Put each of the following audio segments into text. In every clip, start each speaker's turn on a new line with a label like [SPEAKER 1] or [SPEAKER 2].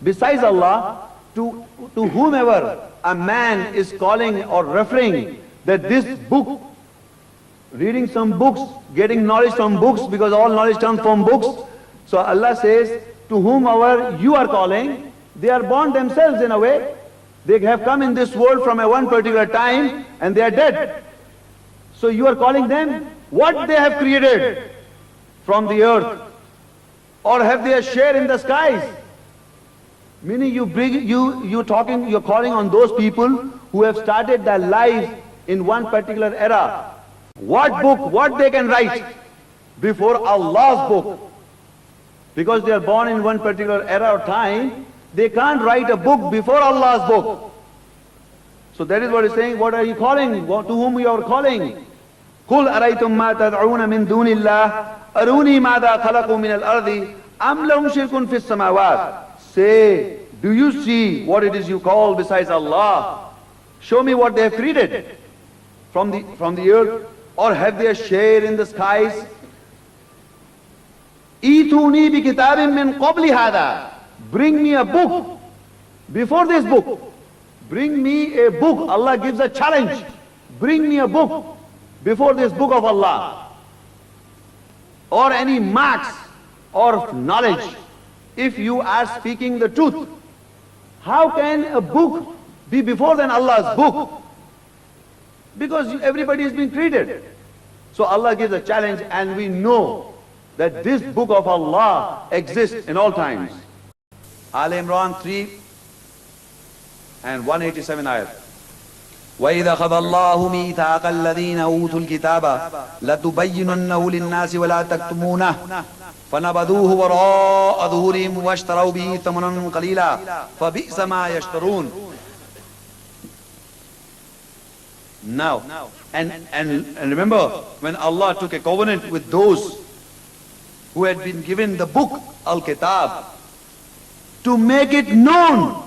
[SPEAKER 1] besides Allah, to whomever a man is calling or referring that this book, reading some books, getting knowledge from books, because all knowledge comes from books. So Allah says, to whomever you are calling, they are born themselves in a way. They have come in this world from a one particular time and they are dead. So you are calling them what they have created from the earth, or have they a share in the skies? Meaning you're calling on those people who have started their lives in one particular era. What book, what they can write before Allah's book? Because they are born in one particular era or time, they can't write a book before Allah's book. So that is what he's saying. What are you calling? To whom you are calling? قُلْ أَرَيْتُمْ مَا تَدْعُونَ مِن دُونِ اللَّهِ أَرُونِي مَاذَا خَلَقُوا مِنَ الْأَرْضِ أَمْ لَهُمْ شِرْكٌ فِي السَّمَاوَاتِ. Say, do you see what it is you call besides Allah? Show me what they have created from the earth, or have they a share in the skies? إِيتُونِي بِكِتَابٍ مِّن قَبْلِ هَذَا. Bring me a book before this book. Bring me a book. Allah gives a challenge. Bring me a book before this book of Allah, or any marks or knowledge, if you are speaking the truth. How can a book be before than Allah's book? Because everybody has been created. So Allah gives a challenge, and we know that this book of Allah exists in all times. Aal-e-Imran 3 and 187 ayat. وَإِذَا خَذَ اللَّهُ مِيثَاقَ الَّذِينَ أُوتُوا الْكِتَابَ لَتُبَيِّنُنَّهُ لِلنَّاسِ وَلَا تَكْتُمُونَهُ فَنَبَذُوهُ وَرَاءَ ظُهُورِهِمْ وَاشْتَرَوْا بِهِ ثَمَنًا قَلِيلًا فَبِئْسَ مَا يَشْتَرُونَ. Now, and remember, when Allah took a covenant with those who had been given the book, Al-Kitab, to make it known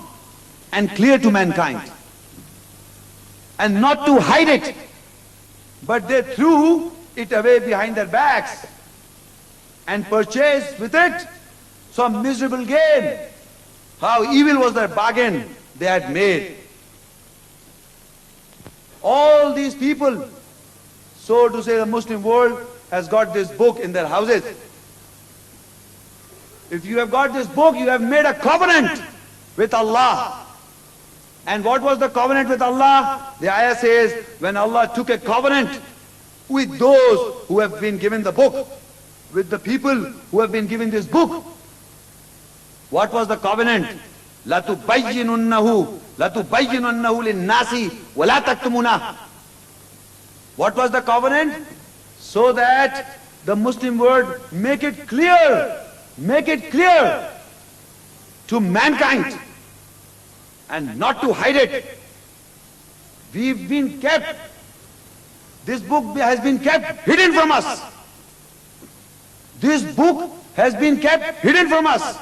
[SPEAKER 1] and clear to mankind, and not to hide it, but they threw it away behind their backs and purchased with it some miserable gain. How evil was their bargain they had made. All these people, so to say, the Muslim world has got this book in their houses. If you have got this book, you have made a covenant with Allah. And what was the covenant with Allah? The ayah says, when Allah took a covenant with those who have been given the book, with the people who have been given this book, what was the covenant? لَتُبَيِّنُنَّهُ لِلنَّاسِ وَلَا تَكْتُمُونَهُ. What was the covenant? So that the Muslim world make it clear to mankind, and not to hide it. We've been kept, this book has been kept hidden from us. This book has been kept hidden from us.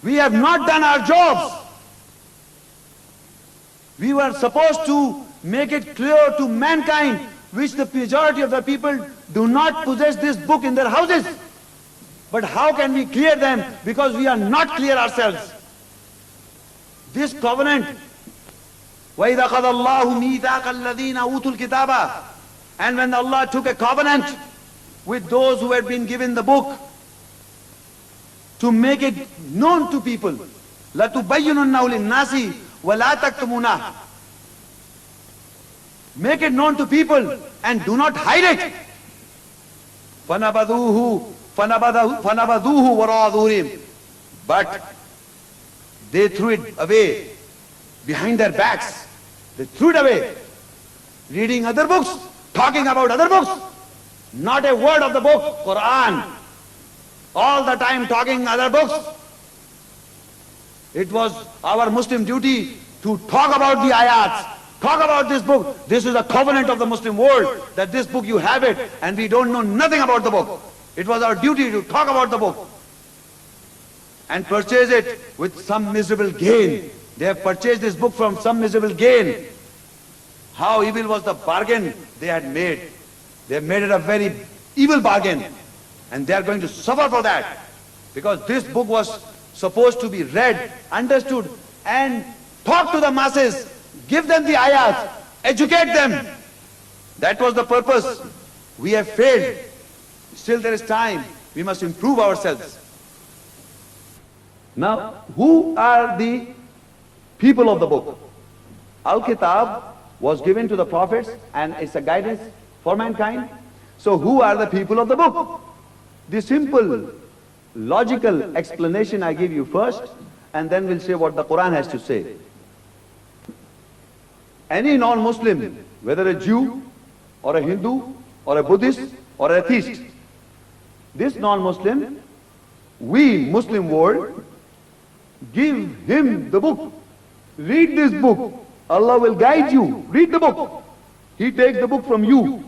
[SPEAKER 1] We have not done our jobs. We were supposed to make it clear to mankind, which the majority of the people do not possess this book in their houses. But how can we clear them? Because we are not clear ourselves. This covenant, وَإِذَا خَذَ اللَّهُ مِيثَاقَ الَّذِينَ أُوتُوا الْكِتَابَ, and when Allah took a covenant with those who had been given the book, to make it known to people, لَتُبَيِّنُنَّهُ لِلنَّاسِ وَلَا تَكْتُمُونَهُ. Make it known to people and do not hide it. فَنَبَذُوهُ وَرَاءَ ظُهُورِهِمْ. But they threw it away behind their backs. They threw it away. Reading other books, talking about other books. Not a word of the book, Quran. All the time talking other books. It was our Muslim duty to talk about the ayats, talk about this book. This is a covenant of the Muslim world, that this book you have it, and we don't know nothing about the book. It was our duty to talk about the book and purchase it with some miserable gain. They have purchased this book from some miserable gain. How evil was the bargain they had made. They have made it a very evil bargain, and they are going to suffer for that, because this book was supposed to be read, understood, and talk to the masses, give them the ayat, educate them. That was the purpose. We have failed. Still there is time. We must improve ourselves. Now, who are the people of the book? Al-Kitab was given to the prophets and it's a guidance for mankind. So who are the people of the book? The simple, logical explanation I give you first, and then we'll say what the Quran has to say. Any non-Muslim, whether a Jew or a Hindu or a Buddhist or an atheist, this non-Muslim, we Muslim world, give him the book. Read this book. Allah will guide you. Read the book. He takes the book from you.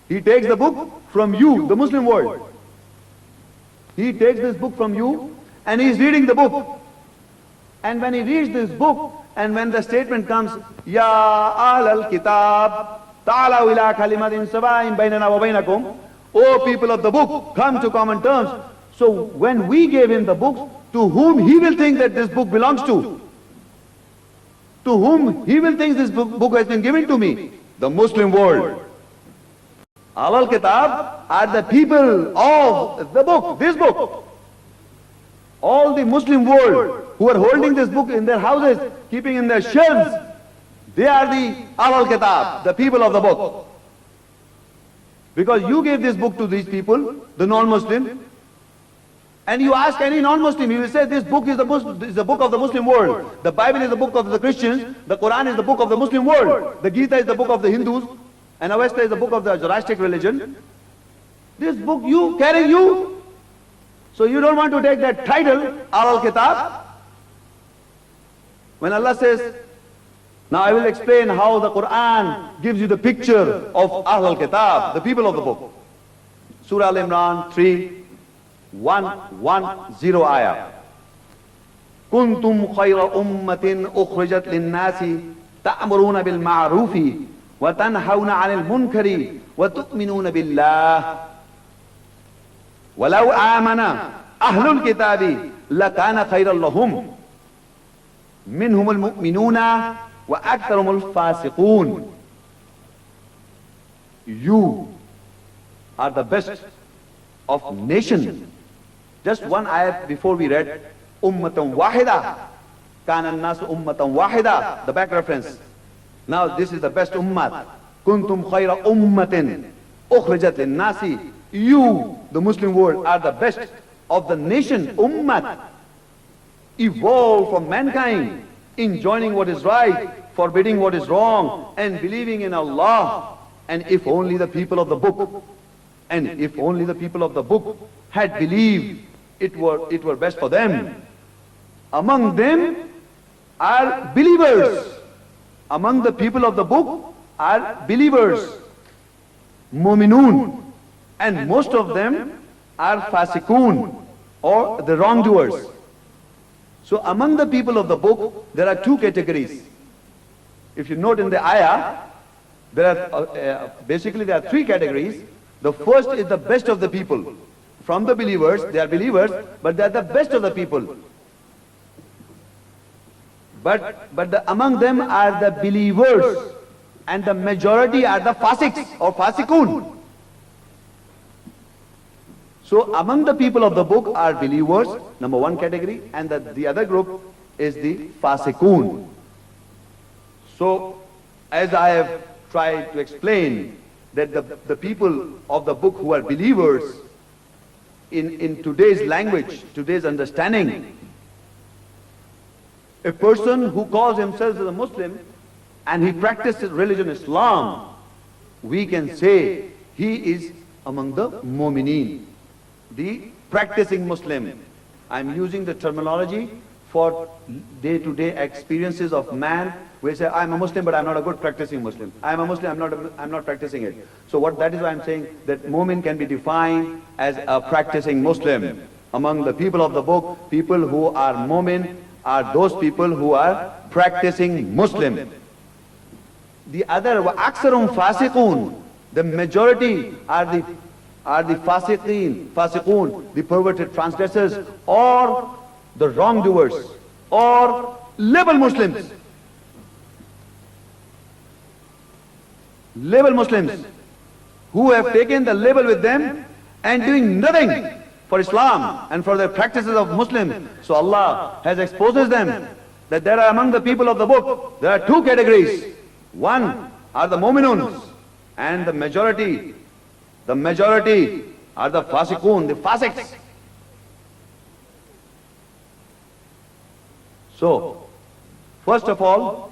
[SPEAKER 1] He takes the book from you, the Muslim world. He takes this book from you and he is reading the book. And when he reads this book, and when the statement comes, Ya Ahlal Kitab, Ta'alaw ila kalimatin saba'in baynana wa baynakum, O people of the book, come to common terms. So when we gave him the book, to whom he will think that this book belongs to? To whom he will think this book has been given to me? The Muslim world. Ahlul Kitab are the people of the book, this book. All the Muslim world who are holding this book in their houses, keeping in their shelves, they are the Ahlul Kitab, the people of the book. Because you gave this book to these people, the non-Muslim, and you ask any non-Muslim, he will say this book is the book of the Muslim world. The Bible is the book of the Christians, the Quran is the book of the Muslim world, the Gita is the book of the Hindus, and Avesta is the book of the Zoroastric religion. This book you carry you. So you don't want to take that title, Al-Kitab. When Allah says, now I will explain how the Quran gives you the picture of Al-Kitab, the people of the book. Surah Al-Imran 3:110 ayah. Kuntum khayra ummatin ukhrijat lin-nasi ta'muruna bil ma'rufi wa tanhauna 'anil munkari wa tu'minuna billah. وَلَوْ آمَنَ أَهْلُ الْكِتَابِ لَكَانَ خَيْرًا لَهُمْ مِنْهُمُ الْمُؤْمِنُونَ وَأَكْثَرُهُمُ الْفَاسِقُونَ. You are the best of nation. Just one ayat before we read, أُمَّةً وَاحِدًا كَانَ النَّاسُ أُمَّةً وَاحِدًا, the back reference. Now this is the best ummah. كُنْتُمْ خَيْرَ أُمَّةٍ أُخْرِجَتْ لِلنَّاسِ. You, the Muslim world, are the best of the nation, ummah, evolved from mankind, enjoining what is right, forbidding what is wrong, and believing in Allah. And if only the people of the book, had believed, it were best for them. Among them are believers. Among the people of the book are believers, mu'minun. And most of them are fasikun, or the wrongdoers. So among the people of the book, there are two categories. If you note in the ayah, there are basically there are three categories. The first is the best of the people. From the believers, they are believers, but they are the best of the people. But among them are the believers, and the majority are the fasiks or fasikun. So among the people of the book are believers, number one category, and the other group is the fasikun. So as I have tried to explain, that the people of the book who are believers, in today's language, today's understanding, a person who calls himself as a Muslim and he practices religion Islam, we can say he is among the mu'mineen, the practicing Muslim. I'm using the terminology for day-to-day experiences of man. We say, I'm a Muslim, but I'm not a good practicing Muslim. I'm a Muslim, I'm not practicing it. So that is why I'm saying that mu'min can be defined as a practicing Muslim. Among the people of the book, people who are mu'min are those people who are practicing Muslim. The other, وَأَكْثَرُهُمْ فَاسِقُونَ, the majority are the fasiqun, the perverted transgressors, or the wrongdoers, or label Muslims. Label Muslims who have taken the label with them and doing nothing for Islam and for the practices of Muslims. So Allah has exposes them that there are among the people of the book, there are two categories. One are the Mu'minuns, and the majority are the Fasiqun, the Fasiqs. So, first of all,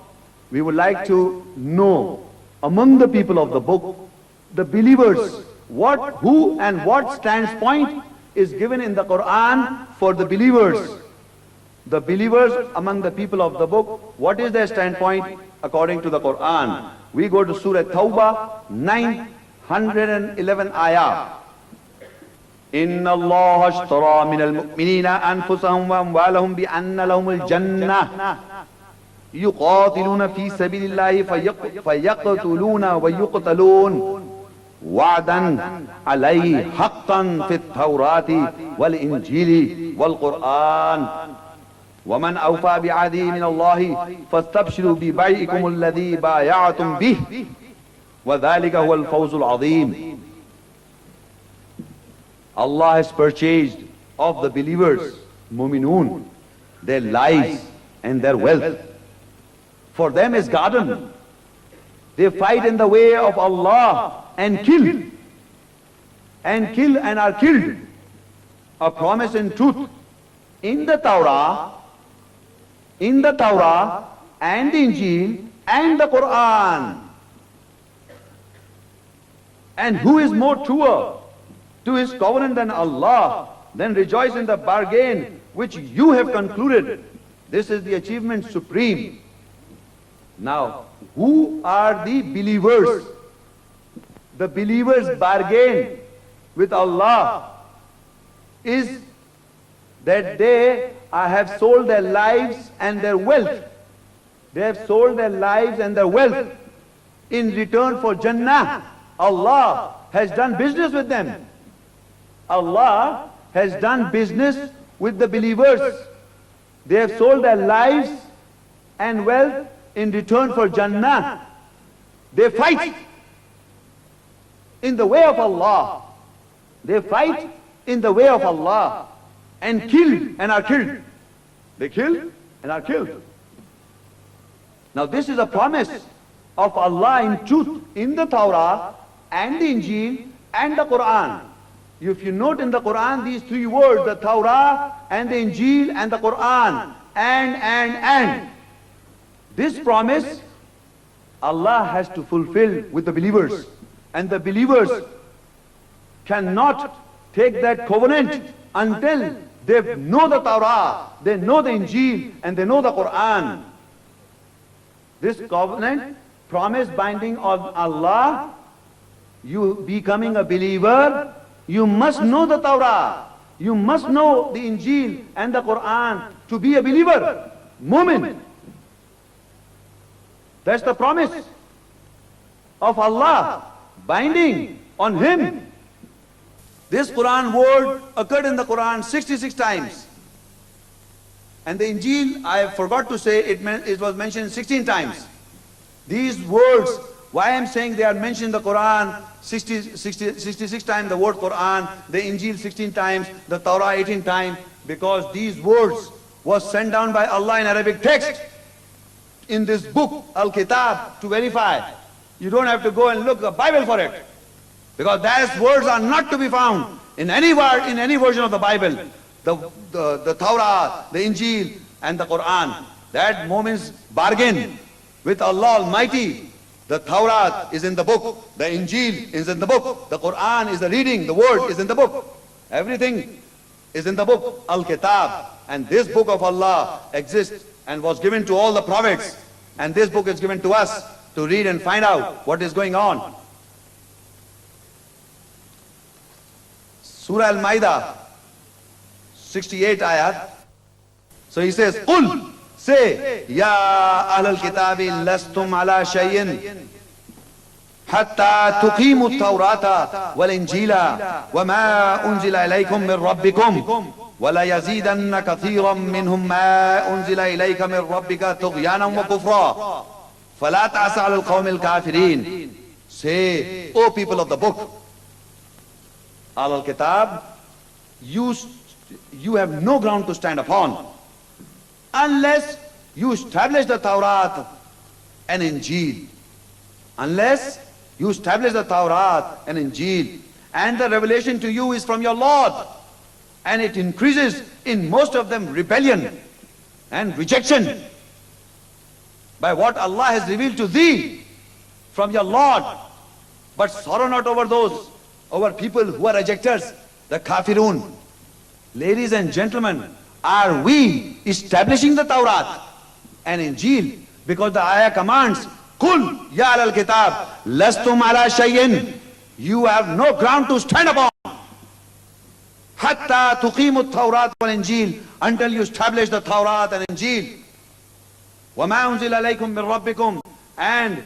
[SPEAKER 1] we would like to know among the people of the book, the believers, who and what standpoint is given in the Quran for the believers. The believers among the people of the book, what is their standpoint according to the Quran? We go to Surah At-Tauba, 911 ayah. إن الله اشترى من المؤمنين أنفسهم وأموالهم بأن لهم الجنة يقاتلون في سبيل الله فيقتلون ويقتلون وعدا عليه حقا في التوراة والإنجيل والقرآن ومن أوفى بعهده من الله فاستبشروا ببيعكم الذي بايعتم به وذلك هو الفوز العظيم. Allah has purchased of the believers, Mu'minun, their lives and their wealth. For them is garden. They fight in the way of Allah and kill and are killed. A promise in truth. In the Torah and the Injil and the Quran. And who is more truer to his covenant than Allah? Then rejoice in the bargain which you have concluded. This is the achievement supreme. Now, who are the believers? The believers' bargain with Allah is that they have sold their lives and their wealth. They have sold their lives and their wealth in return for Jannah. Allah has done business with them. Allah has done business with the believers. They have sold their lives and wealth in return for Jannah. They fight in the way of Allah. They fight in the way of Allah and kill and are killed. They kill and are killed. Now this is a promise of Allah in truth in the Torah and the Injil and the Quran. If you note in the Quran these three words, the Torah and the Injil and the Quran, and. This promise Allah has to fulfill with the believers. And the believers cannot take that covenant until they know the Torah, they know the Injil, and they know the Quran. This covenant, promise binding on Allah, you becoming a believer, you must know the Torah, you must know the Injil and the Quran to be a believer, mu'min. That's the promise of Allah, binding on him. This Quran word occurred in the Quran 66 times. And the Injil, I forgot to say, it was mentioned 16 times. These words, why I'm saying they are mentioned in the Quran 66 times, the word Quran, the Injil 16 times, the Torah 18 times, because these words was sent down by Allah in Arabic text in this book, Al-Kitab, to verify. You don't have to go and look the Bible for it, because those words are not to be found in any version of the Bible. The Torah, the Injil, and the Quran. That moment's bargain with Allah Almighty. The Torah is in the book, the Injil is in the book, the Quran is the reading, the word is in the book. Everything is in the book, Al-Kitab. And this book of Allah exists and was given to all the prophets. And this book is given to us to read and find out what is going on. Surah Al-Maida, 68 ayat. So he says, Qul, say, Ya Ahlul Kitabi lastum ala shay'in hatta tuqimu at-Tawrata wal-Injila wa ma unzila ilaykum min Rabbikum وَلَيَزِيدَنَّ كَثِيرًا مِّنْهُمْ مَا أُنزِلَ إِلَيْكَ مِنْ رَبِّكَ طُغْيَانًا وَكُفْرًا فَلَا تَأْسَ عَلَى الْقَوْمِ الْكَافِرِينَ. Say, O people of the book, Al-Kitab, you have no ground to stand upon unless you establish the Tawrat and Injil. Unless you establish the Tawrat and Injil, and the revelation to you is from your Lord, and it increases in most of them rebellion and rejection by what Allah has revealed to thee from your Lord. But sorrow not over those, over people who are rejectors, the kafirun. Ladies and gentlemen, are we establishing the Tawrat and Injil? Because the ayah commands, Kul ya al-kitab, lastum ala shay'in. You have no ground to stand upon. Hatta tuqimu at-Tawrat wal-Injil, until you establish the Tawrat and Injil. Wa ma unzila alaykum min rabbikum, and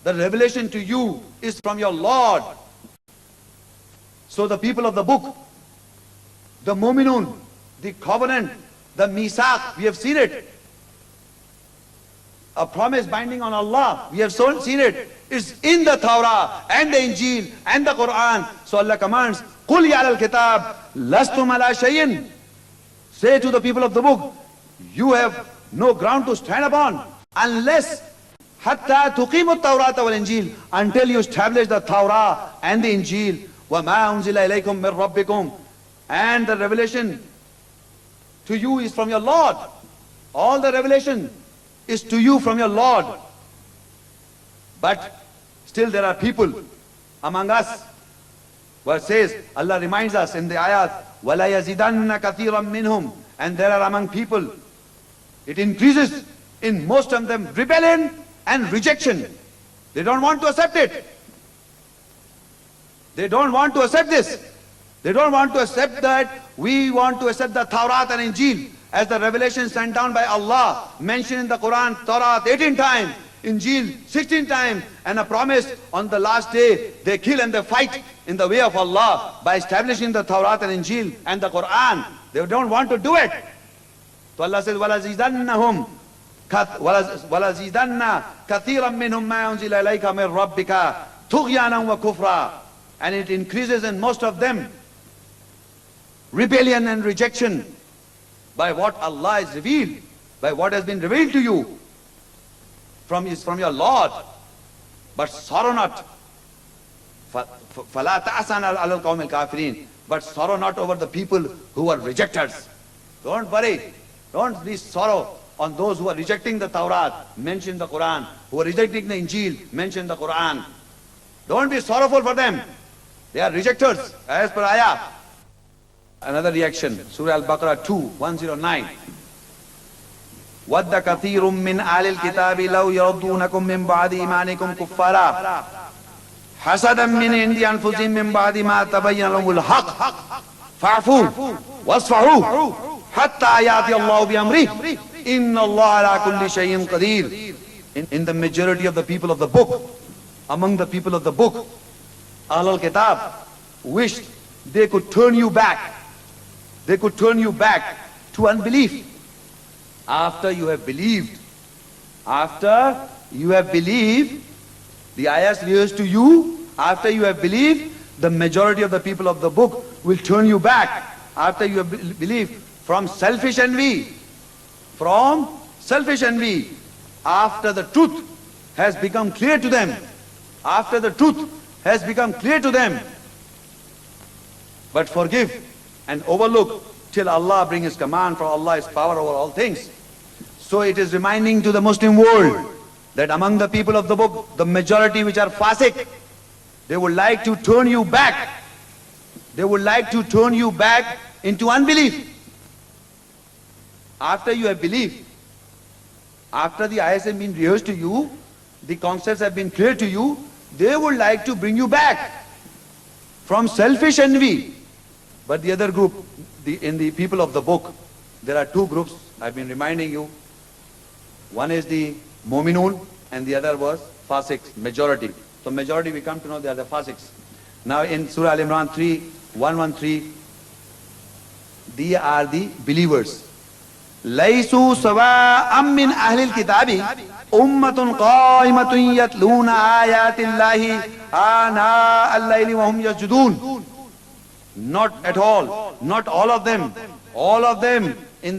[SPEAKER 1] the revelation to you is from your Lord. So the people of the book, the Mu'minun, the covenant, the Misaq, we have seen it. A promise binding on Allah, we have seen it. It's in the Tawrah and the Injil and the Quran. So Allah commands, Qul ya al-kitab, lastum ala shay'in. Say to the people of the book, you have no ground to stand upon unless hatta tuqimu at-Tawrat wal-Injil, until you establish the Tawrah and the Injil. Wa ma unzila ilaykum min rabbikum, and the revelation to you is from your Lord. All the revelation is to you from your Lord. But still there are people among us where it says, Allah reminds us in the ayat, وَلَا يَزِدَنَّ كَثِيرًا مِّنْهُمْ, and there are among people, it increases in most of them rebellion and rejection. They don't want to accept it. They don't want to accept this. They don't want to accept that we want to accept the Tawrat and Injil as the revelation sent down by Allah, mentioned in the Quran, Tawrat 18 times, Injil 16 times, and a promise on the last day they kill and they fight in the way of Allah by establishing the Tawrat and Injil and the Quran. They don't want to do it. So Allah says, وَلَزِيدَنَّهُمْ وَلَزِيدَنَّ كَثِيرًا مِّنْهُمْ مَا أُنزِلَ إِلَيْكَ مِنْ رَبِّكَ طُغْيَانًا وَكُفْرًا. And it increases in most of them rebellion and rejection by what Allah has revealed, by what has been revealed to you from your Lord. But sorrow not. فَلَا تَأْسَنَ عَلَى الْقَوْمِ الْكَافِرِينَ. But sorrow not over the people who are rejectors. Don't worry. Don't be sorrow on those who are rejecting the Tawrat, mentioned the Quran, who are rejecting the Injil, mentioned the Quran. Don't be sorrowful for them. They are rejectors, as per ayah. Another reaction, Surah Al-Baqara 2, 109. وَدَّ كَثِيرٌ مِّنْ أَهْلِ الْكِتَابِ لَوْ يَرُدُّونَكُم مِّن بَعْدِ إِيمَانِكُمْ كُفَّارًا حَسَدًا مِّنْ عِندِ أَنفُسِهِم مِّن بَعْدِ مَا تَبَيَّنَ لَهُمُ الْحَقُّ فَاعْفُوا وَاصْفَحُوا حَتَّى يَأْتِيَ اللَّهُ بِأَمْرِهِ إِنَّ اللَّهَ عَلَى كُلِّ شَيْءٍ قَدِيرٌ. In the majority of the people of the book, among the people of the book, Ahlul Kitab wished they could turn you back. They could turn you back to unbelief. After you have believed, after you have believed, the ayahs reveals to you, after you have believed, the majority of the people of the book will turn you back. After you have believed, from selfish envy, after the truth has become clear to them, after the truth has become clear to them. But forgive and overlook till Allah bring His command, for Allah is power over all things. So it is reminding to the Muslim world that among the people of the book, the majority which are fasik, they would like to turn you back. They would like to turn you back into unbelief. After you have believed, after the ayahs have been rehearsed to you, the concepts have been clear to you, they would like to bring you back from selfish envy. But the other group, in the people of the book, there are two groups, I've been reminding you. One is the Mu'minun and the other was Fasiks, majority. So majority we come to know they are the Fasiks. Now in Surah Al-Imran 3, 113, They are the believers. لَيْسُوا سَوَاءً مِّنْ أَهْلِ الْكِتَابِ أُمَّةٌ قَائِمَةٌ يَتْلُونَ آيَاتِ اللَّهِ آنَاءَ اللَّيْلِ وَهُمْ يَسْجُدُونَ. Not at all, not all of them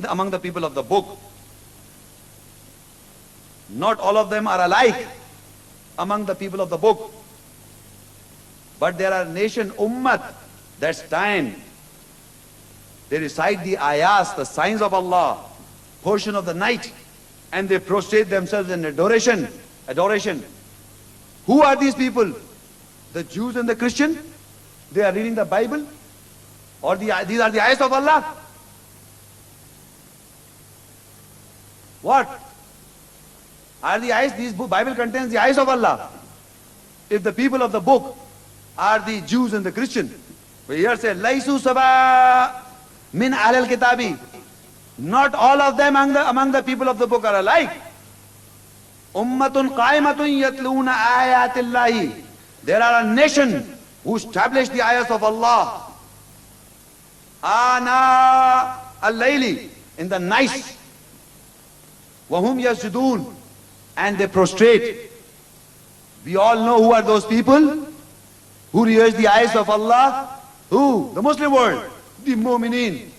[SPEAKER 1] among the people of the book. Not all of them are alike among the people of the book. But there are nation ummat that stand. They recite the ayahs, the signs of Allah, portion of the night, and they prostrate themselves in adoration. Who are these people? The Jews and the Christian? They are reading the Bible? Or these are the ayahs of Allah? What? Are the ayahs, this Bible contains the ayahs of Allah? If the people of the book are the Jews and the Christian, we here say, Laisu Saba min Ahl al-Kitabi. Not all of them among the people of the book are alike. Ummatun qaimatun yatluna ayatillahi. There are a nation who established the ayahs of Allah. Ana al-layli, in the night. Wahum yasjudun, and they prostrate. We all know who are those people who rehearse the ayahs of Allah. Who? The Muslim world. The mu'mineen.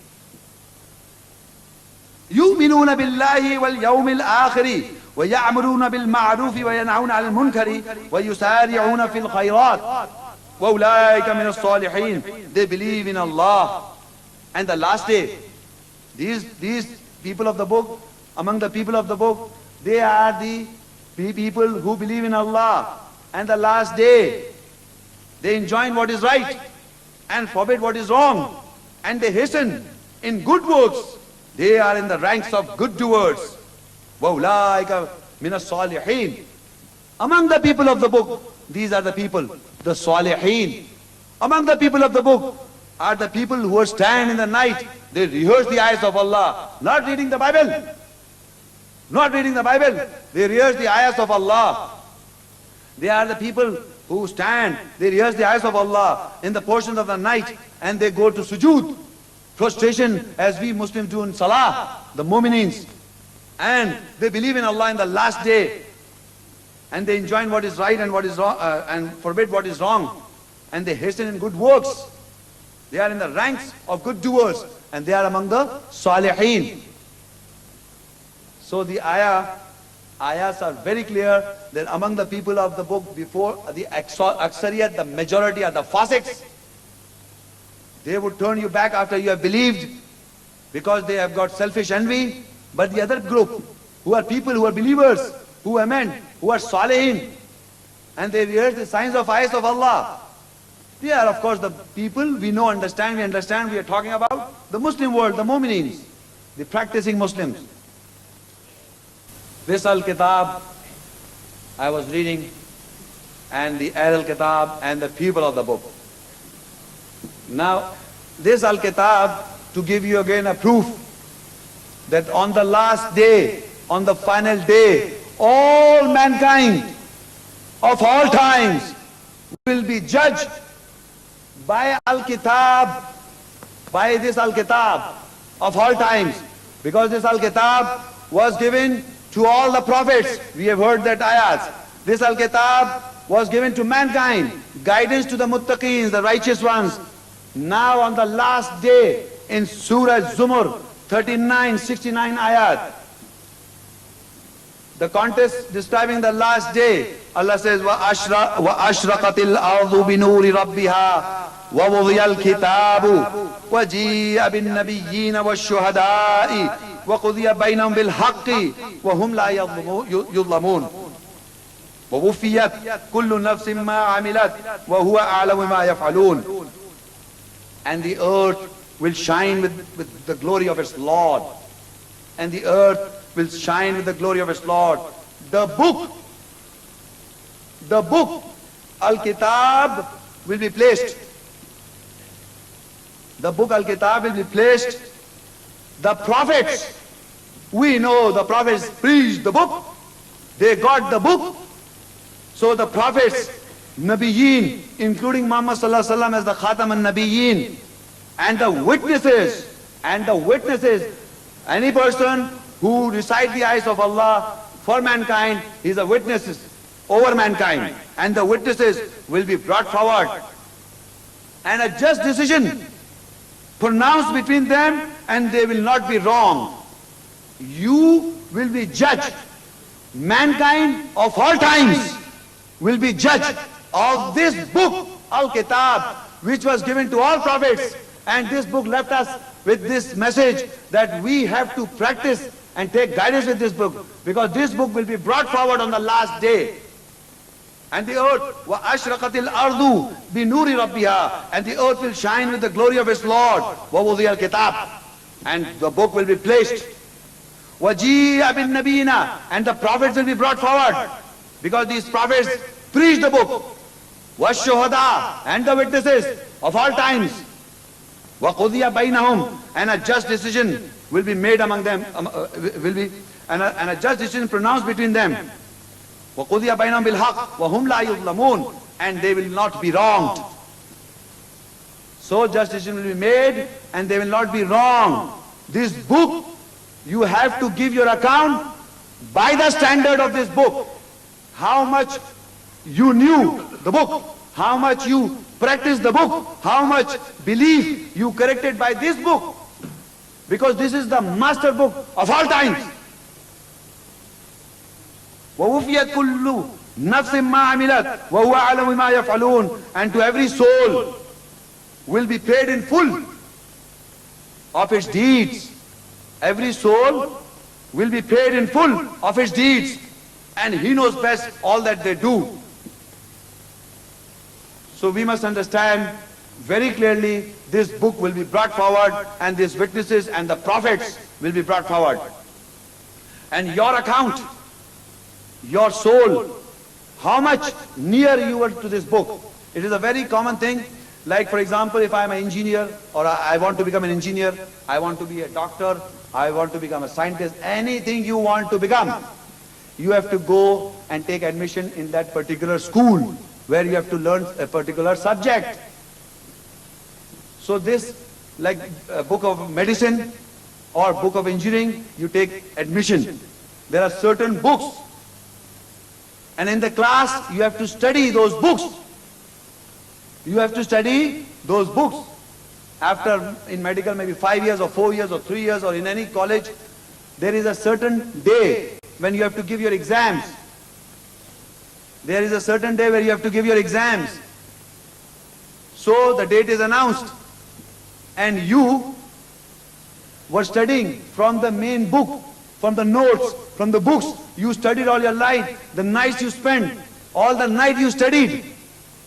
[SPEAKER 1] يؤمنون بالله واليوم الآخر ويأمرون بالمعروف وينهون عن المنكر ويسارعون في الخيرات وأولئك من الصالحين. They believe in Allah and the last day. These people of the book, among the people of the book, they are the people who believe in Allah and the last day. They enjoin what is right and forbid what is wrong, and they hasten in good works. They are in the ranks of good doers. وَأُولَٰئِكَ مِنَ الصَّالِحِينَ. Among the people of the book, these are the people, the Salihin. Among the people of the book are the people who stand in the night. They rehearse the ayahs of Allah, not reading the Bible. Not reading the Bible. They rehearse the ayahs of Allah. They are the people who stand, they rehearse the ayahs of Allah in the portions of the night, and they go to sujood, prostration, as we Muslims do in salah, the mu'minins. And they believe in Allah in the last day, and they enjoin what is right and what is wrong, and forbid what is wrong, and they hasten in good works. They are in the ranks of good doers, and they are among the salihin. So the ayahs are very clear that among the people of the book, before the aksariyat, the majority are the fasiqs. They would turn you back after you have believed, because they have got selfish envy. But the other group, who are people who are believers, who amend, who are salihin, and they rehearse the signs of ayahs of Allah. They are of course the people we know, understand, we are talking about the Muslim world, the mu'minins, the practicing Muslims. This Al-Kitab I was reading, and the Al-Kitab and the people of the book. Now, this Al-Kitab, to give you again a proof that on the last day, on the final day, all mankind of all times will be judged by Al-Kitab, by this Al-Kitab of all times. Because this Al-Kitab was given to all the prophets. We have heard that ayahs. This Al-Kitab was given to mankind, guidance to the muttaqeens, the righteous ones. Now on the last day, in Surah Az-Zumar, 39, 69 ayat, the context describing the last day, Allah says, وَأَشْرَقَتِ الْأَرْضُ بِنُورِ رَبِّهَا وَوُضِيَ الْكِتَابُ وَجِيءَ بِالنَّبِيِّينَ وَالشُّهَدَاءِ وَقُضِيَ بَيْنَهُمْ بِالْحَقِّ وَهُمْ لَا يُظْلَمُونَ وَوُفِّيَتْ كُلُّ نَفْسٍ مَا عَمِلَتْ وَهُوَ أَعْلَمُ مَا يَفْعَلُونَ. And the earth will shine with the glory of its Lord. And the earth will shine with the glory of its Lord. The book, Al-Kitab, will be placed. The book Al-Kitab will be placed. The prophets, we know the prophets preached the book. They got the book. So the prophets, Nabiyyin, including Muhammad sallallahu alaihi wasallam as the Khatam al-Nabiyyin, and the witnesses And the witnesses, any person who recite the ayahs of Allah for mankind, he is a witness over mankind. And the witnesses will be brought forward. And a just decision pronounced between them, and they will not be wrong. You will be judged. Mankind of all times will be judged of this book, Al-Kitab, which was given to all prophets. And this book left us with this message that we have to practice and take guidance with this book, because this book will be brought forward on the last day. And the earth, وَأَشْرَقَتِ الْأَرْضُ بِنُورِ رَبِّهَا, and the earth will shine with the glory of its Lord. وَوُضِيَ الْكِتَابِ, and the book will be placed. وَجِيءَ بِالنَّبِيِّينَ, and the prophets will be brought forward, because these prophets preach the book. وَالشُّهَدَاء, and the witnesses of all times. وَقُضِيَ بَيْنَهُمْ, and a just decision will be made among them, and a just decision pronounced between them. وَقُضِيَ بَيْنَهُمْ بِالْحَقِّ وَهُمْ لَا يُظْلَمُونَ, and they will not be wronged. So just decision will be made, and they will not be wrong. This book, you have to give your account by the standard of this book. How much you knew the book, how much you practiced the book, how much belief you corrected by this book. Because this is the master book of all times. وَوُفِيَتْ كُلُّ نَفْسٍ مَا عَمِلَتْ وَهُوَ أَعْلَمُ مَا يَفْعَلُونَ, and to every soul will be paid in full of its deeds. Every soul will be paid in full of its deeds, and he knows best all that they do. So we must understand very clearly, this book will be brought forward, and these witnesses and the prophets will be brought forward. And your account, your soul, how much near you were to this book. It is a very common thing. Like, for example, if I am an engineer, or I want to become an engineer, I want to be a doctor, I want to become a scientist, anything you want to become, you have to go and take admission in that particular school where you have to learn a particular subject. So this, like a book of medicine or book of engineering, you take admission. There are certain books, and in the class you have to study those books. You have to study those books. After, in medical, maybe 5 years or 4 years or 3 years, or in any college, there is a certain day when you have to give your exams. There is a certain day where you have to give your exams. So the date is announced, and you were studying from the main book, from the notes, from the books. You studied all your life. The nights you spent, all the night you studied.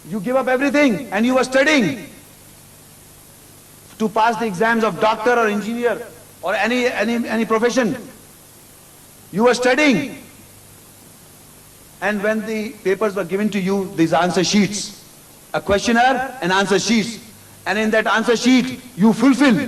[SPEAKER 1] You give up everything and you were studying to pass the exams of doctor or engineer or any profession. You were studying. And when the papers were given to you, these answer sheets, a questionnaire and answer sheets, and in that answer sheet you fulfill